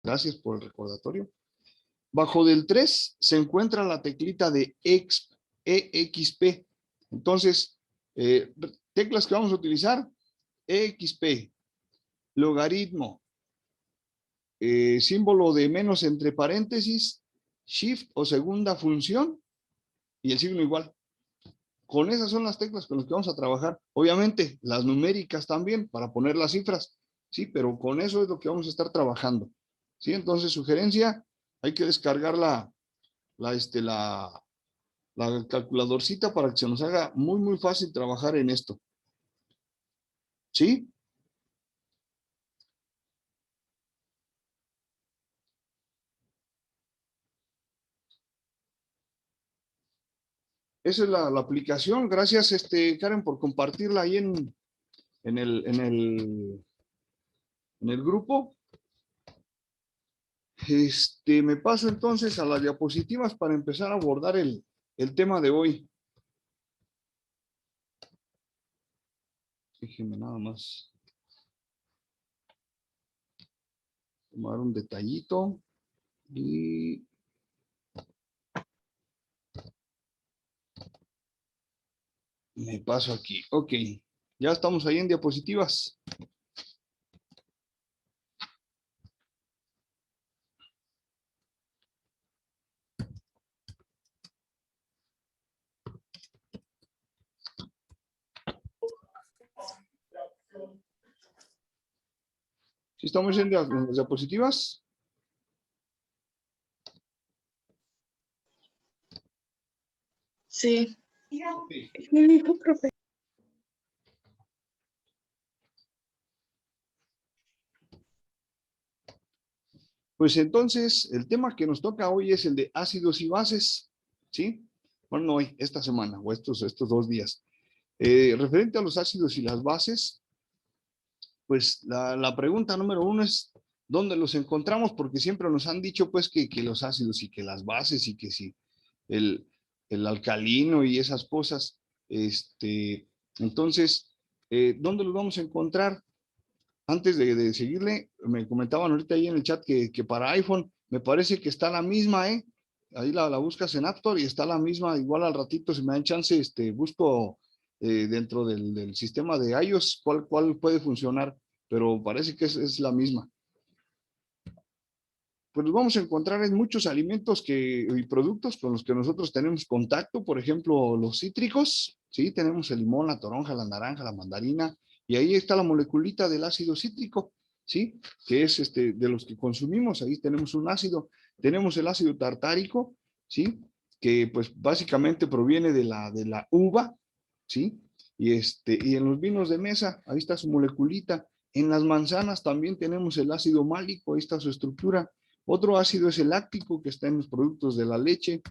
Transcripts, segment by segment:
Gracias por el recordatorio. Bajo del 3 se encuentra la teclita de EXP. Entonces, teclas que vamos a utilizar, EXP, logaritmo, símbolo de menos entre paréntesis, shift o segunda función y el signo igual. Con esas son las teclas con las que vamos a trabajar. Obviamente, las numéricas también para poner las cifras, ¿sí? Pero con eso es lo que vamos a estar trabajando, ¿sí? Entonces, sugerencia, hay que descargar la calculadorcita para que se nos haga muy, muy fácil trabajar en esto, ¿sí? Esa es la aplicación. Gracias, Karen, por compartirla ahí en el grupo. Me paso entonces a las diapositivas para empezar a abordar el tema de hoy. Déjenme nada más tomar un detallito y me paso aquí. Ok, ya estamos ahí en diapositivas. ¿Sí estamos en las diapositivas? Sí. Okay. Me dijo, profe. Pues entonces, el tema que nos toca hoy es el de ácidos y bases, ¿sí? Bueno, no hoy, esta semana o estos 2 días. Referente a los ácidos y las bases, pues la pregunta número 1 es, ¿dónde los encontramos? Porque siempre nos han dicho, pues, que los ácidos y que las bases y que si el alcalino y esas cosas, entonces, ¿dónde los vamos a encontrar? Antes de seguirle, me comentaban ahorita ahí en el chat que para iPhone me parece que está la misma, ¿eh? Ahí la buscas en App Store y está la misma. Igual al ratito, si me dan chance, busco dentro del sistema de iOS cuál puede funcionar, pero parece que es la misma. Pues los vamos a encontrar en muchos alimentos y productos con los que nosotros tenemos contacto, por ejemplo, los cítricos, ¿sí? Tenemos el limón, la toronja, la naranja, la mandarina, y ahí está la moleculita del ácido cítrico, ¿sí? Que es de los que consumimos, ahí tenemos un ácido. Tenemos el ácido tartárico, ¿sí? Que pues básicamente proviene de la uva, ¿sí? Y en los vinos de mesa, ahí está su moleculita. En las manzanas también tenemos el ácido málico, ahí está su estructura. Otro ácido es el láctico, que está en los productos de la leche.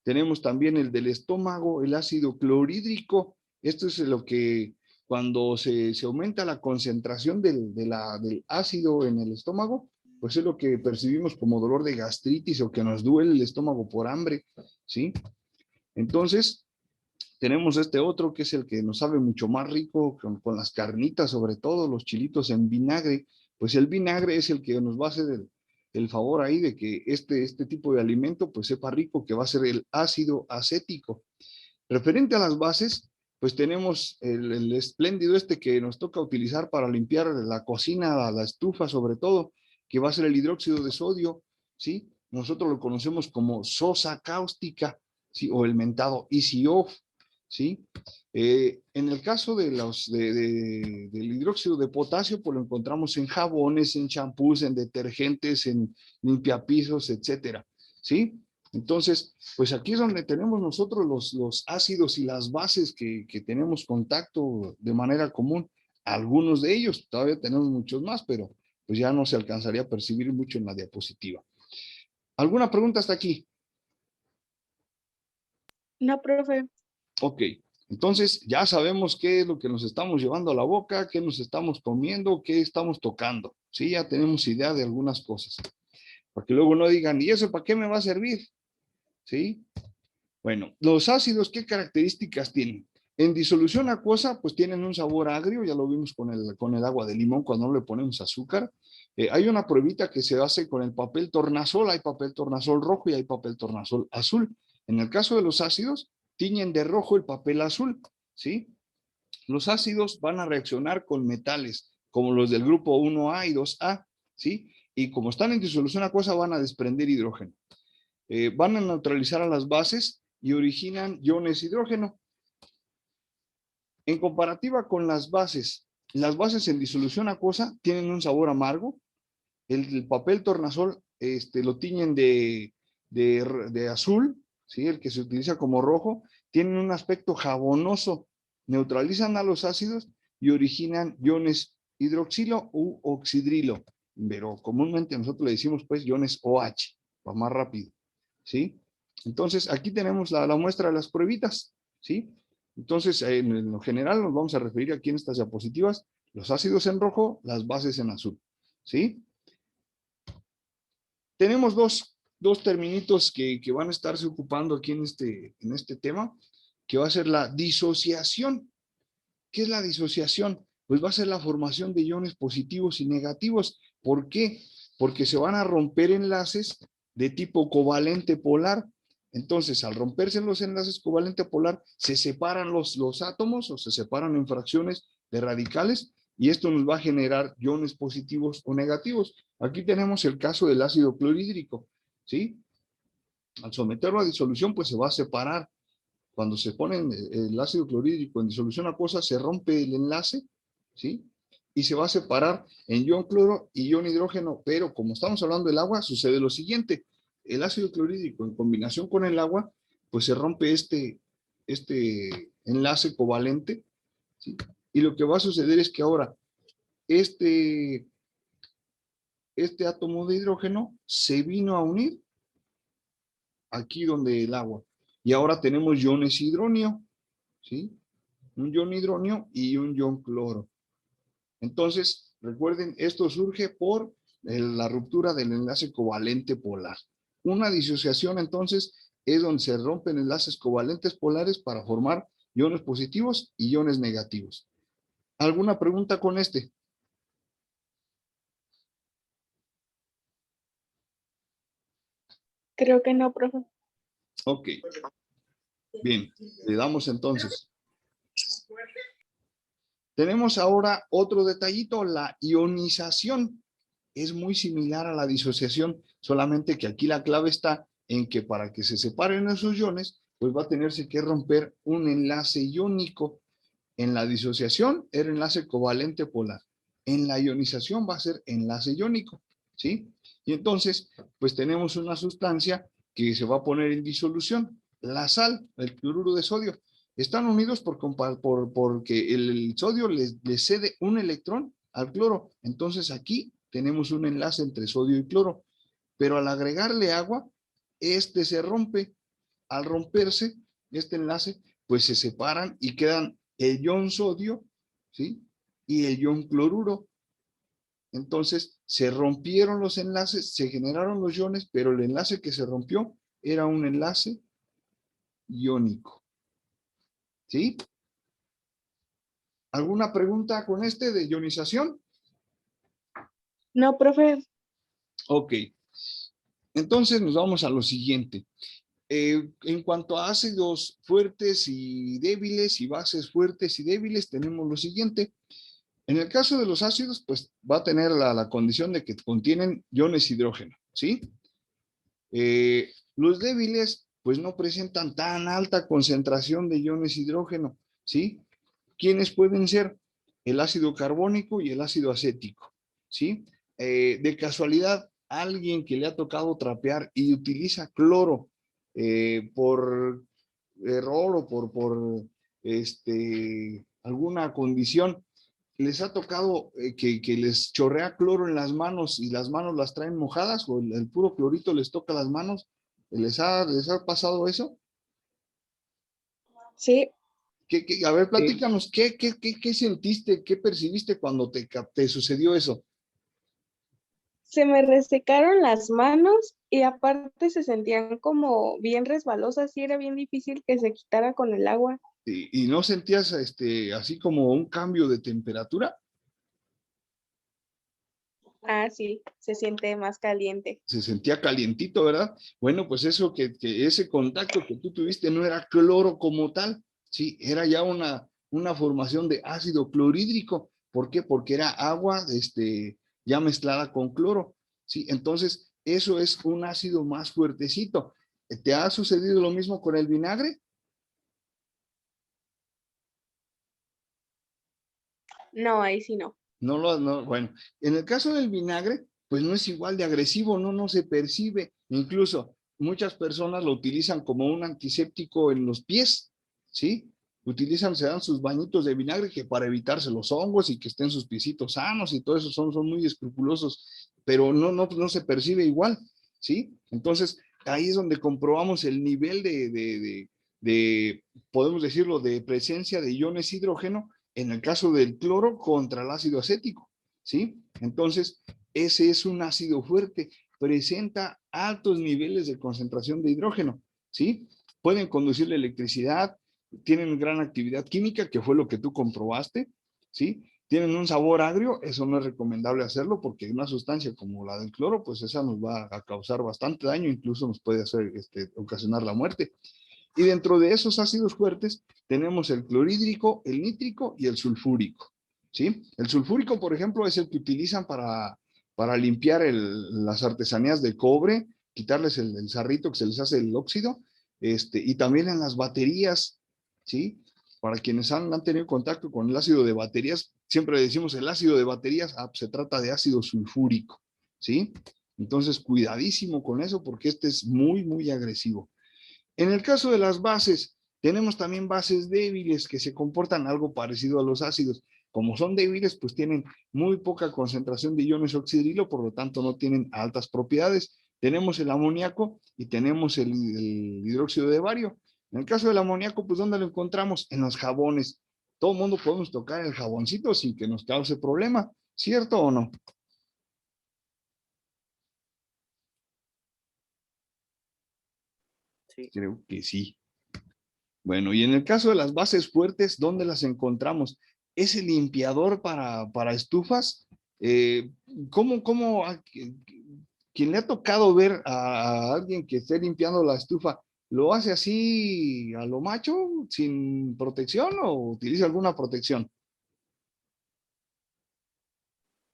Tenemos también el del estómago, el ácido clorhídrico. Esto es lo que cuando se aumenta la concentración del ácido en el estómago, pues es lo que percibimos como dolor de gastritis o que nos duele el estómago por hambre, ¿sí? Entonces, tenemos otro que es el que nos sabe mucho más rico, con las carnitas, sobre todo los chilitos en vinagre. Pues el vinagre es el que nos va a hacer el favor ahí de que este tipo de alimento pues sepa rico, que va a ser el ácido acético. Referente a las bases, pues tenemos el espléndido que nos toca utilizar para limpiar la cocina, la estufa sobre todo, que va a ser el hidróxido de sodio, ¿sí? Nosotros lo conocemos como sosa cáustica, ¿sí? O el mentado Easy Off, ¿sí? En el caso del hidróxido de potasio, pues lo encontramos en jabones, en champús, en detergentes, en limpiapisos, etcétera, ¿sí? Entonces, pues aquí es donde tenemos nosotros los ácidos y las bases que tenemos contacto de manera común. Algunos de ellos, todavía tenemos muchos más, pero pues ya no se alcanzaría a percibir mucho en la diapositiva. ¿Alguna pregunta hasta aquí? No, profe. Ok, entonces ya sabemos qué es lo que nos estamos llevando a la boca, qué nos estamos comiendo, qué estamos tocando. Sí, ya tenemos idea de algunas cosas. Para que luego no digan, ¿y eso para qué me va a servir? ¿Sí? Bueno, los ácidos, ¿qué características tienen? En disolución acuosa, pues tienen un sabor agrio, ya lo vimos con el agua de limón cuando no le ponemos azúcar, Hay una pruebita que se hace con el papel tornasol, hay papel tornasol rojo y hay papel tornasol azul. En el caso de los ácidos, tiñen de rojo el papel azul, ¿sí? Los ácidos van a reaccionar con metales, como los del grupo 1A y 2A, ¿sí? Y como están en disolución acuosa, van a desprender hidrógeno. Van a neutralizar a las bases y originan iones hidrógeno. En comparativa con las bases en disolución acuosa tienen un sabor amargo. El papel tornasol lo tiñen de azul, ¿sí? El que se utiliza como rojo, tienen un aspecto jabonoso, neutralizan a los ácidos y originan iones hidroxilo u oxidrilo, pero comúnmente nosotros le decimos pues iones OH, va más rápido, ¿sí? Entonces aquí tenemos la muestra de las pruebitas, ¿sí? Entonces en lo general nos vamos a referir aquí en estas diapositivas, los ácidos en rojo, las bases en azul, ¿sí? Tenemos dos terminitos que van a estarse ocupando aquí en este tema, que va a ser la disociación. ¿Qué es la disociación? Pues va a ser la formación de iones positivos y negativos. ¿Por qué? Porque se van a romper enlaces de tipo covalente polar. Entonces, al romperse los enlaces covalente polar, se separan los átomos o se separan en fracciones de radicales y esto nos va a generar iones positivos o negativos. Aquí tenemos el caso del ácido clorhídrico, ¿sí? Al someterlo a disolución, pues se va a separar. Cuando se pone el ácido clorhídrico en disolución acuosa, se rompe el enlace, ¿sí? Y se va a separar en ion cloro y ion hidrógeno, pero como estamos hablando del agua, sucede lo siguiente. El ácido clorhídrico en combinación con el agua, pues se rompe este enlace covalente, ¿sí? Y lo que va a suceder es que ahora este, este átomo de hidrógeno se vino a unir aquí donde el agua. Y ahora tenemos iones hidronio, ¿sí? Un ion hidronio y un ion cloro. Entonces, recuerden, esto surge por la ruptura del enlace covalente polar. Una disociación, entonces, es donde se rompen enlaces covalentes polares para formar iones positivos y iones negativos. ¿Alguna pregunta con este? Creo que no, profe. Ok, bien, le damos entonces. Tenemos ahora otro detallito, la ionización. Es muy similar a la disociación, solamente que aquí la clave está en que para que se separen esos iones, pues va a tenerse que romper un enlace iónico. En la disociación era enlace covalente polar. En la ionización va a ser enlace iónico, ¿sí? Y entonces, pues tenemos una sustancia que se va a poner en disolución, la sal, el cloruro de sodio. Están unidos porque el sodio le cede un electrón al cloro. Entonces aquí tenemos un enlace entre sodio y cloro. Pero al agregarle agua, este se rompe. Al romperse este enlace, pues se separan y quedan el ion sodio, ¿sí? Y el ion cloruro. Entonces se rompieron los enlaces, se generaron los iones, pero el enlace que se rompió era un enlace iónico, ¿sí? ¿Alguna pregunta con este de ionización? No, profe. Ok, entonces nos vamos a lo siguiente. En cuanto a ácidos fuertes y débiles y bases fuertes y débiles, tenemos lo siguiente. En el caso de los ácidos, pues va a tener la condición de que contienen iones hidrógeno, ¿sí? Los débiles, pues no presentan tan alta concentración de iones hidrógeno, ¿sí? ¿Quiénes pueden ser? El ácido carbónico y el ácido acético, ¿sí? De casualidad, alguien que le ha tocado trapear y utiliza cloro por error o alguna condición, les ha tocado que les chorrea cloro en las manos y las manos las traen mojadas o el puro clorito les toca las manos. ¿Les ha pasado eso? Sí, A ver, platícanos, ¿qué sentiste, qué percibiste cuando te sucedió eso? se me resecaron las manos y aparte se sentían como bien resbalosas y era bien difícil que se quitara con el agua. ¿Y no sentías así como un cambio de temperatura? Ah, sí, se siente más caliente. Se sentía calientito, ¿verdad? Bueno, pues eso que ese contacto que tú tuviste no era cloro como tal, sí, era ya una formación de ácido clorhídrico. ¿Por qué? Porque era agua, ya mezclada con cloro, sí. Entonces, eso es un ácido más fuertecito. ¿Te ha sucedido lo mismo con el vinagre? No, ahí sí no. No, bueno, en el caso del vinagre, pues no es igual de agresivo, no se percibe. Incluso muchas personas lo utilizan como un antiséptico en los pies, ¿sí? Se dan sus bañitos de vinagre que para evitarse los hongos y que estén sus piecitos sanos y todo eso son muy escrupulosos, pero no se percibe igual, ¿sí? Entonces, ahí es donde comprobamos el nivel podemos decirlo, de presencia de iones hidrógeno en el caso del cloro contra el ácido acético, ¿sí? Entonces, ese es un ácido fuerte, presenta altos niveles de concentración de hidrógeno, ¿sí? Pueden conducir la electricidad, tienen gran actividad química, que fue lo que tú comprobaste, ¿sí? Tienen un sabor agrio, eso no es recomendable hacerlo porque una sustancia como la del cloro, pues esa nos va a causar bastante daño, incluso nos puede hacer, ocasionar la muerte. Y dentro de esos ácidos fuertes tenemos el clorhídrico, el nítrico y el sulfúrico, ¿sí? El sulfúrico, por ejemplo, es el que utilizan para limpiar las artesanías de cobre, quitarles el sarrito que se les hace el óxido, y también en las baterías, ¿sí? Para quienes han tenido contacto con el ácido de baterías, siempre decimos el ácido de baterías, pues se trata de ácido sulfúrico, ¿sí? Entonces, cuidadísimo con eso porque este es muy agresivo. En el caso de las bases, tenemos también bases débiles que se comportan algo parecido a los ácidos. Como son débiles, pues tienen muy poca concentración de iones oxidrilo, por lo tanto no tienen altas propiedades. Tenemos el amoníaco y tenemos el hidróxido de bario. En el caso del amoníaco, pues ¿dónde lo encontramos? En los jabones. Todo el mundo podemos tocar el jaboncito sin que nos cause problema, ¿cierto o no? Sí. Creo que sí. Bueno, y en el caso de las bases fuertes, ¿dónde las encontramos? Ese limpiador para estufas, eh, ¿cómo quien le ha tocado ver a alguien que esté limpiando la estufa, lo hace así a lo macho, sin protección o utiliza alguna protección?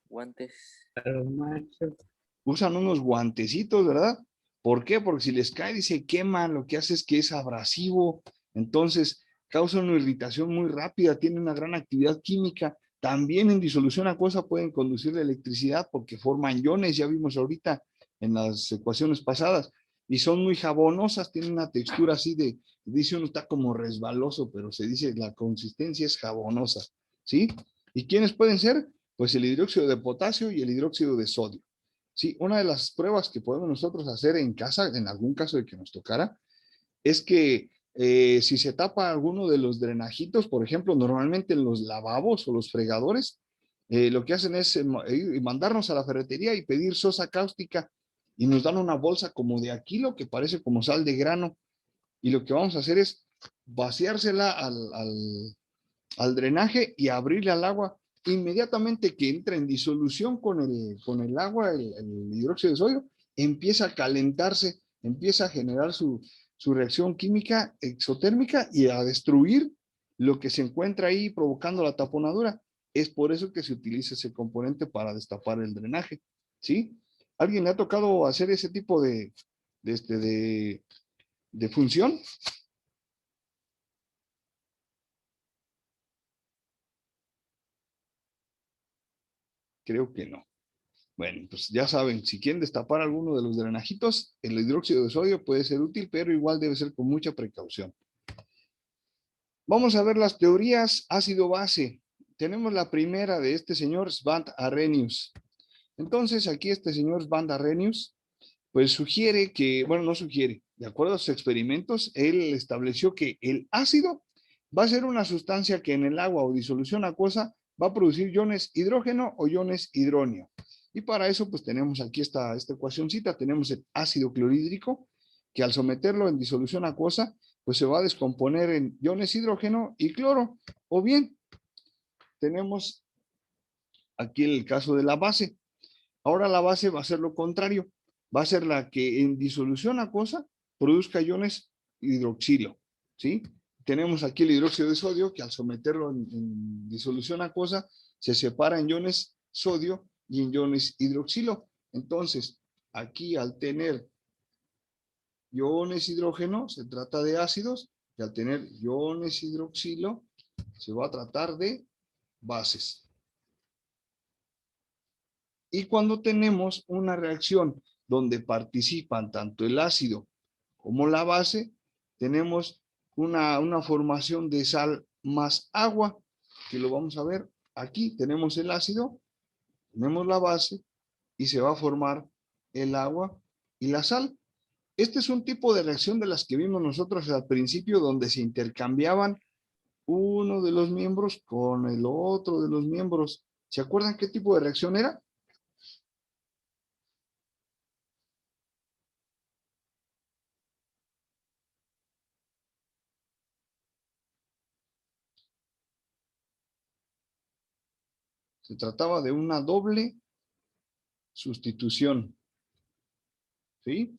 Guantes. Usan unos guantecitos, ¿verdad? ¿Por qué? Porque si les cae y se queman, lo que hace es que es abrasivo, entonces causa una irritación muy rápida, tiene una gran actividad química. También en disolución acuosa pueden conducir la electricidad porque forman iones, ya vimos ahorita en las ecuaciones pasadas, y son muy jabonosas, tienen una textura así dice uno está como resbaloso, pero se dice la consistencia es jabonosa, ¿sí? ¿Y quiénes pueden ser? Pues el hidróxido de potasio y el hidróxido de sodio. Sí, una de las pruebas que podemos nosotros hacer en casa, en algún caso de que nos tocara, es que si se tapa alguno de los drenajitos, por ejemplo, normalmente en los lavabos o los fregadores, lo que hacen es mandarnos a la ferretería y pedir sosa cáustica y nos dan una bolsa como de a kilo que parece como sal de grano y lo que vamos a hacer es vaciársela al drenaje y abrirle al agua. Inmediatamente que entra en disolución con el agua, el hidróxido de sodio, empieza a calentarse, empieza a generar su reacción química exotérmica y a destruir lo que se encuentra ahí provocando la taponadura. Es por eso que se utiliza ese componente para destapar el drenaje, ¿sí? ¿Alguien le ha tocado hacer ese tipo de función? Creo que no. Bueno, pues ya saben, si quieren destapar alguno de los drenajitos, el hidróxido de sodio puede ser útil, pero igual debe ser con mucha precaución. Vamos a ver las teorías ácido-base. Tenemos la primera de este señor Svante Arrhenius. Entonces, aquí este señor Svante Arrhenius, pues sugiere que, bueno, no sugiere, de acuerdo a sus experimentos, él estableció que el ácido va a ser una sustancia que en el agua o disolución acuosa va a producir iones hidrógeno o iones hidróneo. Y para eso, pues tenemos aquí esta ecuacióncita, tenemos el ácido clorhídrico, que al someterlo en disolución acuosa, pues se va a descomponer en iones hidrógeno y cloro. O bien, tenemos aquí el caso de la base. Ahora la base va a ser lo contrario. Va a ser la que en disolución acuosa produzca iones hidroxilo, ¿sí? Tenemos aquí el hidróxido de sodio que al someterlo en disolución acuosa se separa en iones sodio y en iones hidroxilo. Entonces, aquí al tener iones hidrógeno se trata de ácidos y al tener iones hidroxilo se va a tratar de bases. Y cuando tenemos una reacción donde participan tanto el ácido como la base, tenemos una formación de sal más agua, que lo vamos a ver aquí. Tenemos el ácido, tenemos la base y se va a formar el agua y la sal. Este es un tipo de reacción de las que vimos nosotros al principio, donde se intercambiaban uno de los miembros con el otro de los miembros. ¿Se acuerdan qué tipo de reacción era? Se trataba de una doble sustitución, ¿sí?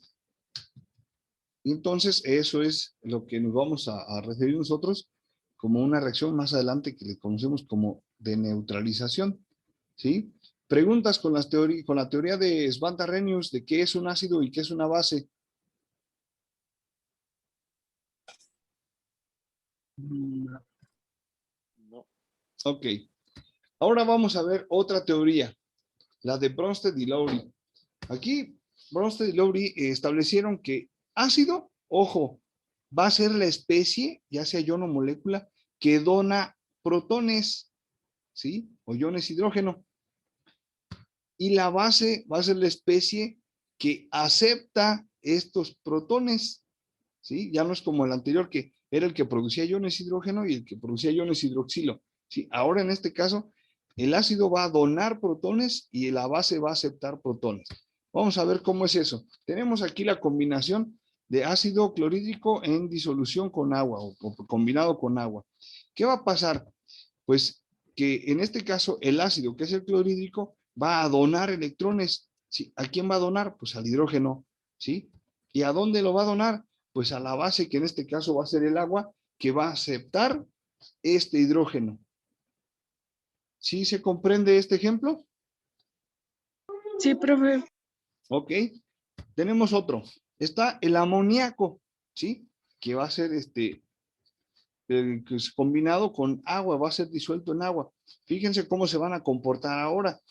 Y entonces eso es lo que nos vamos a referir nosotros como una reacción más adelante que le conocemos como de neutralización, ¿sí? Preguntas con la teoría de Svante-Arrhenius de qué es un ácido y qué es una base. No. Ok. Ahora vamos a ver otra teoría, la de Bronsted y Lowry. Aquí Bronsted y Lowry establecieron que ácido, ojo, va a ser la especie, ya sea ion o molécula, que dona protones, ¿sí? O iones hidrógeno. Y la base va a ser la especie que acepta estos protones, ¿sí? Ya no es como el anterior que era el que producía iones hidrógeno y el que producía iones hidroxilo, ¿sí? Ahora en este caso, el ácido va a donar protones y la base va a aceptar protones. Vamos a ver cómo es eso. Tenemos aquí la combinación de ácido clorhídrico en disolución con agua o combinado con agua. ¿Qué va a pasar? Pues que en este caso el ácido, que es el clorhídrico, va a donar electrones. ¿Sí? ¿A quién va a donar? Pues al hidrógeno, ¿sí? ¿Y a dónde lo va a donar? Pues a la base, que en este caso va a ser el agua, que va a aceptar este hidrógeno. ¿Sí se comprende este ejemplo? Sí, profe. Ok. Tenemos otro. Está el amoníaco, ¿sí? Que va a ser que es combinado con agua, va a ser disuelto en agua. Fíjense cómo se van a comportar ahora.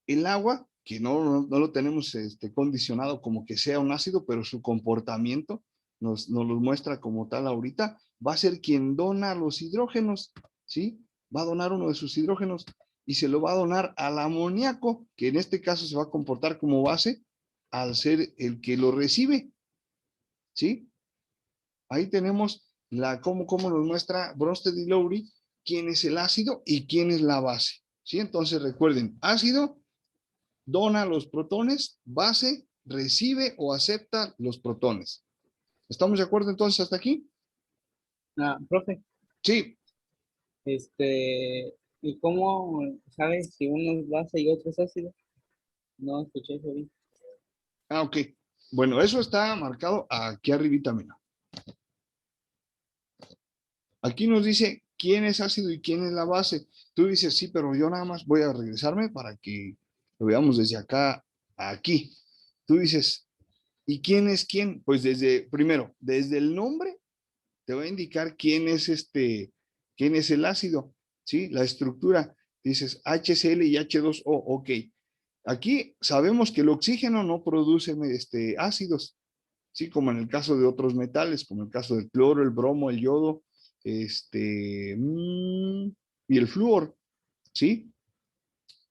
El agua, que no lo tenemos condicionado como que sea un ácido, pero su comportamiento nos lo muestra como tal ahorita, va a ser quien dona los hidrógenos, ¿sí? Va a donar uno de sus hidrógenos y se lo va a donar al amoníaco, que en este caso se va a comportar como base al ser el que lo recibe, ¿sí? Ahí tenemos cómo nos muestra Bronsted y Lowry quién es el ácido y quién es la base, ¿sí? Entonces recuerden, ácido dona los protones, base recibe o acepta los protones. ¿Estamos de acuerdo entonces hasta aquí? Profe, Sí. ¿Y cómo sabes si uno es base y otro es ácido? No escuché eso bien. Ok. Bueno, eso está marcado aquí arribita, mira. Aquí nos dice quién es ácido y quién es la base. Tú dices, sí, pero yo nada más voy a regresarme para que lo veamos desde acá a aquí. Tú dices, ¿y quién es quién? Pues primero, desde el nombre te va a indicar quién es el ácido, ¿sí? La estructura. Dices HCl y H2O, ok. Aquí sabemos que el oxígeno no produce ácidos, ¿sí? Como en el caso de otros metales, como el caso del cloro, el bromo, el yodo, y el flúor, ¿sí?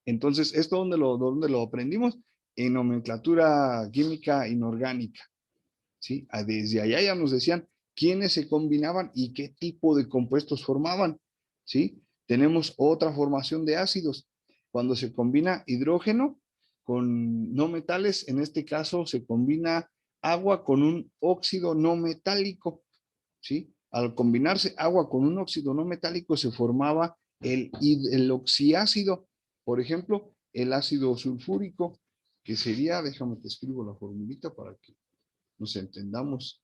Entonces, ¿esto dónde lo aprendimos? En nomenclatura química inorgánica, ¿sí? Desde allá ya nos decían quiénes se combinaban y qué tipo de compuestos formaban, ¿sí? Tenemos otra formación de ácidos. Cuando se combina hidrógeno con no metales, en este caso se combina agua con un óxido no metálico, ¿sí? Al combinarse agua con un óxido no metálico se formaba el oxiácido. Por ejemplo, el ácido sulfúrico, que sería, déjame te escribo la formulita para que nos entendamos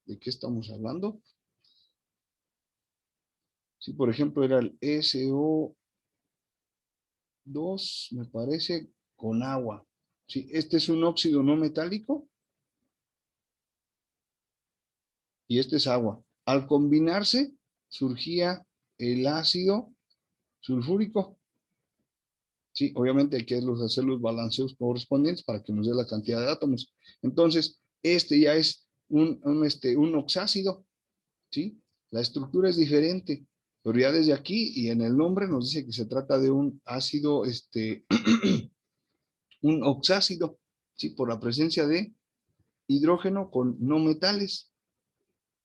de qué estamos hablando. Si por ejemplo era el SO2, me parece, con agua. Sí, este es un óxido no metálico y este es agua. Al combinarse, surgía el ácido sulfúrico. Sí, obviamente hay que hacer los balanceos correspondientes para que nos dé la cantidad de átomos. Entonces, este ya es un oxácido, ¿sí? La estructura es diferente, pero ya desde aquí y en el nombre nos dice que se trata de un ácido, un oxácido, ¿sí? Por la presencia de hidrógeno con no metales.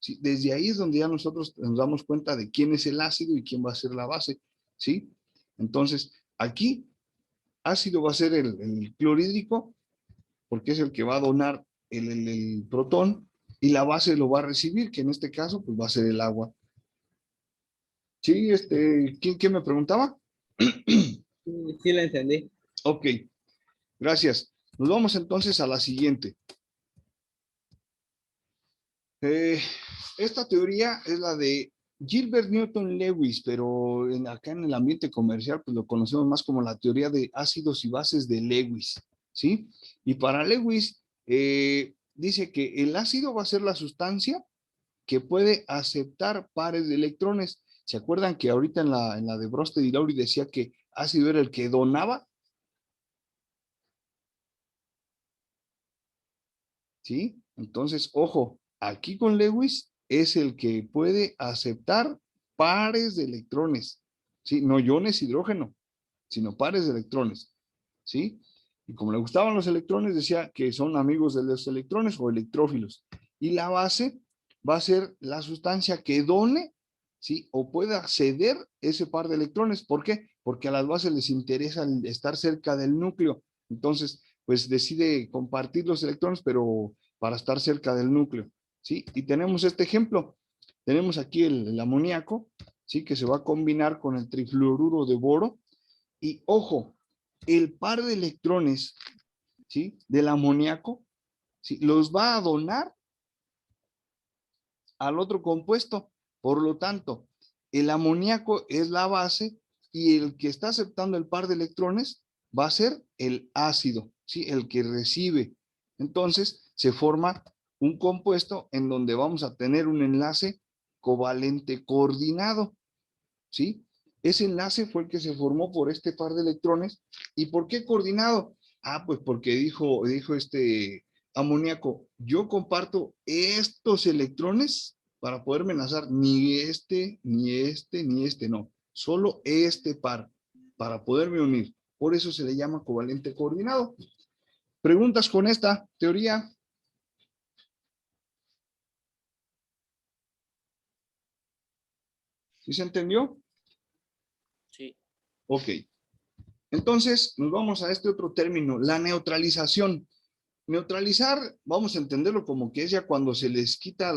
¿Sí? Desde ahí es donde ya nosotros nos damos cuenta de quién es el ácido y quién va a ser la base, ¿sí? Entonces, aquí ácido va a ser el clorhídrico, porque es el que va a donar el protón, y la base lo va a recibir, que en este caso pues va a ser el agua. Sí, ¿quién me preguntaba? Sí, sí lo entendí. Ok, gracias. Nos vamos entonces a la siguiente. Esta teoría es la de Gilbert Newton Lewis, pero acá en el ambiente comercial pues lo conocemos más como la teoría de ácidos y bases de Lewis, ¿sí? Y para Lewis dice que el ácido va a ser la sustancia que puede aceptar pares de electrones. ¿Se acuerdan que ahorita en la de Bronsted y Lowry decía que ácido era el que donaba? ¿Sí? Entonces, ojo, aquí con Lewis es el que puede aceptar pares de electrones, ¿sí? No iones hidrógeno, sino pares de electrones, ¿sí? Y como le gustaban los electrones, decía que son amigos de los electrones o electrófilos. Y la base va a ser la sustancia que done, ¿sí? O pueda ceder ese par de electrones. ¿Por qué? Porque a las bases les interesa estar cerca del núcleo. Entonces, pues decide compartir los electrones, pero para estar cerca del núcleo, ¿sí? Y tenemos este ejemplo. Tenemos aquí el amoníaco, ¿sí? Que se va a combinar con el trifluoruro de boro. Y ojo, el par de electrones, ¿sí? Del amoníaco, ¿sí? Los va a donar al otro compuesto. Por lo tanto, el amoníaco es la base y el que está aceptando el par de electrones va a ser el ácido, ¿sí? El que recibe. Entonces, se forma un compuesto en donde vamos a tener un enlace covalente coordinado, ¿sí? Ese enlace fue el que se formó por este par de electrones. ¿Y por qué coordinado? Ah, pues porque dijo este amoníaco, yo comparto estos electrones para poderme enlazar ni este, ni este, ni este, no, solo este par para poderme unir. Por eso se le llama covalente coordinado. ¿Preguntas con esta teoría? ¿Sí se entendió? Sí. Ok. Entonces, nos vamos a este otro término, la neutralización. Neutralizar, vamos a entenderlo como que es ya cuando se les quita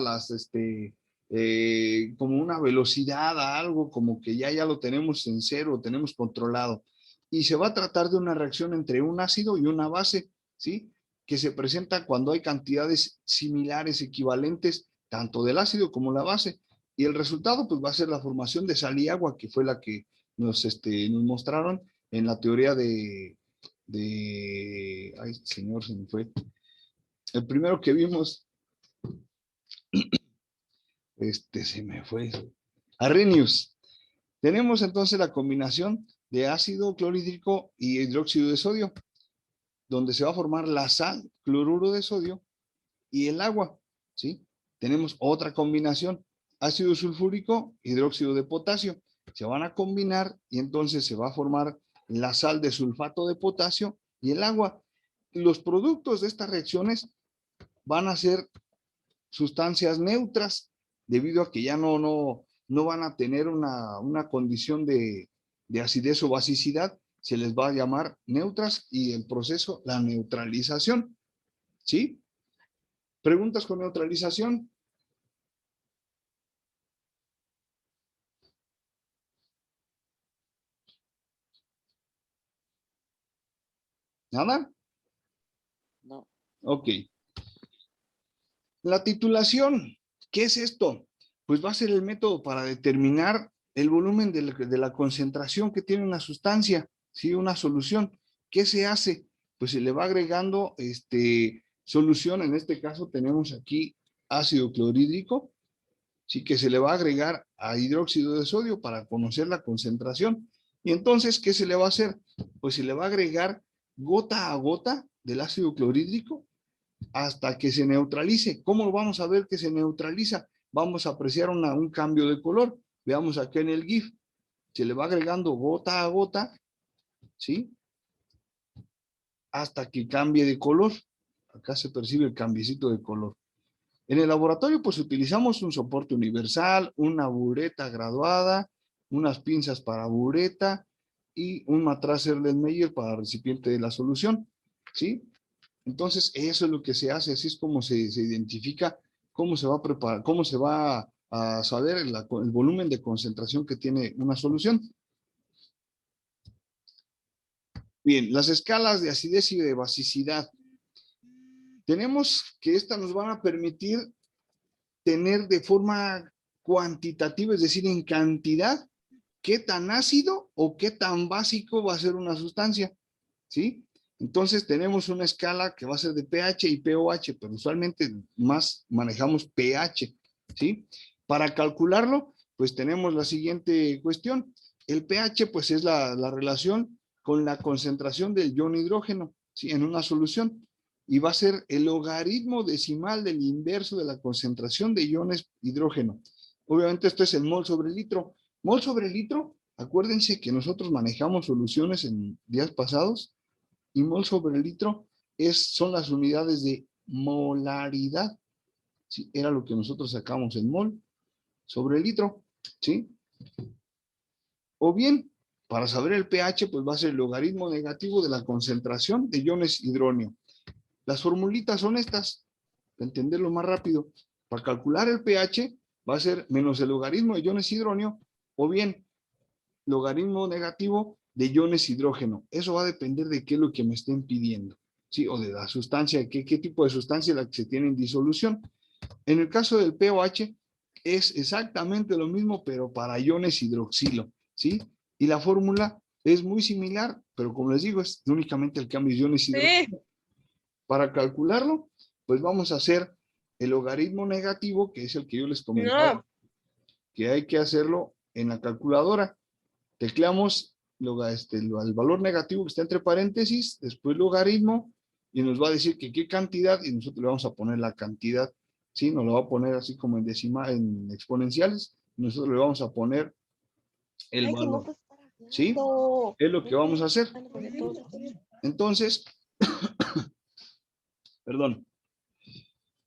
como una velocidad a algo, como que ya lo tenemos en cero, tenemos controlado. Y se va a tratar de una reacción entre un ácido y una base, ¿sí? Que se presenta cuando hay cantidades similares, equivalentes, tanto del ácido como la base. Y el resultado, pues, va a ser la formación de sal y agua, que fue la que nos mostraron en la teoría ay, señor, se me fue. El primero que vimos, se me fue. Arrhenius. Tenemos entonces la combinación de ácido clorhídrico y hidróxido de sodio, donde se va a formar la sal, cloruro de sodio y el agua, ¿sí? Tenemos otra combinación, ácido sulfúrico, hidróxido de potasio. Se van a combinar y entonces se va a formar la sal de sulfato de potasio y el agua. Los productos de estas reacciones van a ser sustancias neutras, debido a que ya no van a tener una condición de acidez o basicidad, se les va a llamar neutras y el proceso, la neutralización, ¿sí? ¿Preguntas con neutralización? ¿Nada? No. Ok. La titulación, ¿qué es esto? Pues va a ser el método para determinar el volumen de la concentración que tiene una sustancia, ¿sí? Una solución. ¿Qué se hace? Pues se le va agregando solución. En este caso tenemos aquí ácido clorhídrico, sí, que se le va a agregar a hidróxido de sodio para conocer la concentración. Y entonces, ¿qué se le va a hacer? Pues se le va a agregar gota a gota del ácido clorhídrico hasta que se neutralice. ¿Cómo vamos a ver que se neutraliza? Vamos a apreciar un cambio de color. Veamos aquí en el GIF. Se le va agregando gota a gota, ¿sí? Hasta que cambie de color. Acá se percibe el cambiecito de color. En el laboratorio, pues utilizamos un soporte universal, una bureta graduada, unas pinzas para bureta y un matraz Erlenmeyer para recipiente de la solución, ¿sí? Entonces, eso es lo que se hace, así es como se identifica, cómo se va a preparar, cómo se va a saber el volumen de concentración que tiene una solución. Bien, las escalas de acidez y de basicidad. Tenemos que estas nos van a permitir tener de forma cuantitativa, es decir, en cantidad, qué tan ácido o qué tan básico va a ser una sustancia, ¿sí? Entonces tenemos una escala que va a ser de pH y pOH, pero usualmente más manejamos pH, ¿sí? Para calcularlo, pues tenemos la siguiente cuestión. El pH, pues es la relación con la concentración del ion hidrógeno, ¿sí? En una solución. Y va a ser el logaritmo decimal del inverso de la concentración de iones hidrógeno. Obviamente esto es el mol sobre litro. Mol sobre litro, acuérdense que nosotros manejamos soluciones en días pasados y mol sobre litro son las unidades de molaridad. ¿Sí? Era lo que nosotros sacamos en mol sobre litro. ¿Sí? O bien, para saber el pH, pues va a ser el logaritmo negativo de la concentración de iones hidrógeno. Las formulitas son estas, para entenderlo más rápido. Para calcular el pH va a ser menos el logaritmo de iones hidrógeno o bien logaritmo negativo de iones hidrógeno. Eso va a depender de qué es lo que me estén pidiendo, ¿sí? O de la sustancia, qué tipo de sustancia la que se tiene en disolución. En el caso del pOH es exactamente lo mismo, pero para iones hidroxilo, ¿sí? Y la fórmula es muy similar, pero como les digo, es únicamente el cambio de iones hidroxilo. Sí. Para calcularlo, pues vamos a hacer el logaritmo negativo, que es el que yo les comentaba, No. que hay que hacerlo en la calculadora. Tecleamos el valor negativo que está entre paréntesis, después logaritmo, y nos va a decir que qué cantidad, y nosotros le vamos a poner la cantidad, ¿sí? Nos lo va a poner así como en decimal, en exponenciales, y nosotros le vamos a poner el Ay, si no, valor, pues, ¿sí? no. Es lo que vamos a hacer. Sobre todo. Entonces, perdón,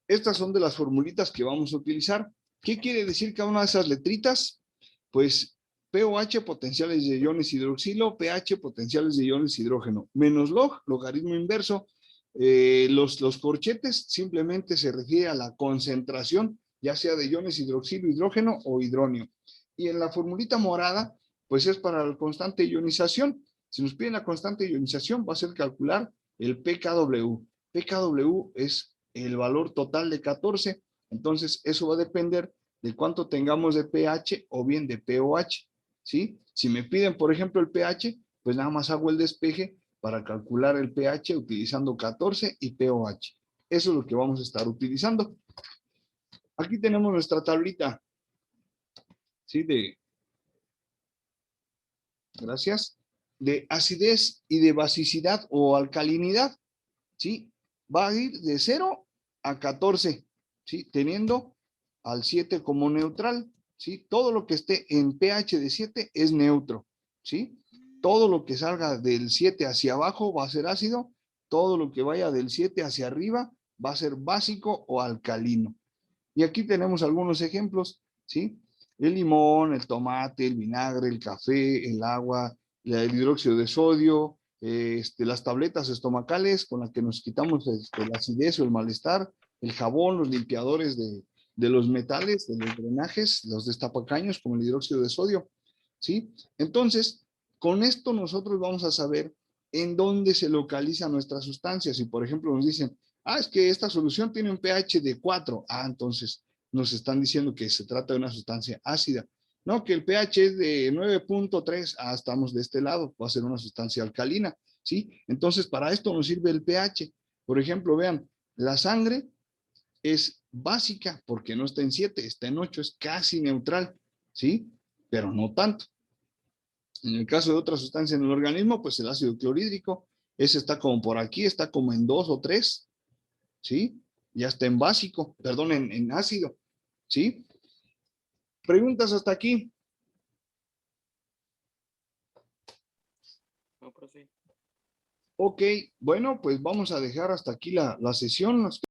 estas son de las formulitas que vamos a utilizar. ¿Qué quiere decir cada una de esas letritas? Pues pOH, potenciales de iones hidroxilo, pH, potenciales de iones hidrógeno, menos log, logaritmo inverso. Los corchetes simplemente se refiere a la concentración, ya sea de iones hidroxilo, hidrógeno o hidróneo. Y en la formulita morada, pues es para la constante de ionización. Si nos piden la constante de ionización, va a ser calcular el pKw. pKw es el valor total de 14, entonces eso va a depender de cuánto tengamos de pH o bien de pOH, ¿sí? Si me piden, por ejemplo, el pH, pues nada más hago el despeje para calcular el pH utilizando 14 y pOH. Eso es lo que vamos a estar utilizando. Aquí tenemos nuestra tablita, ¿sí? Gracias, de acidez y de basicidad o alcalinidad, ¿sí? Va a ir de 0 a 14, ¿sí? Teniendo al 7 como neutral, ¿sí? Todo lo que esté en pH de 7 es neutro, ¿sí? Todo lo que salga del 7 hacia abajo va a ser ácido, todo lo que vaya del 7 hacia arriba va a ser básico o alcalino. Y aquí tenemos algunos ejemplos, ¿sí? El limón, el tomate, el vinagre, el café, el agua, el hidróxido de sodio, las tabletas estomacales con las que nos quitamos la acidez o el malestar, el jabón, los limpiadores de los metales, de los drenajes, los destapacaños como el hidróxido de sodio, ¿sí? Entonces, con esto nosotros vamos a saber en dónde se localiza nuestra sustancia. Si, por ejemplo, nos dicen, es que esta solución tiene un pH de 4, entonces nos están diciendo que se trata de una sustancia ácida. No, que el pH es de 9.3, estamos de este lado, va a ser una sustancia alcalina, ¿sí? Entonces, para esto nos sirve el pH. Por ejemplo, vean, la sangre es básica porque no está en 7, está en 8, es casi neutral, ¿sí? Pero no tanto. En el caso de otra sustancia en el organismo, pues el ácido clorhídrico, ese está como por aquí, está como en 2 o 3, ¿sí? Ya está en básico, perdón, en ácido, ¿sí? ¿Preguntas hasta aquí? No, profe. Ok, bueno, pues vamos a dejar hasta aquí la sesión.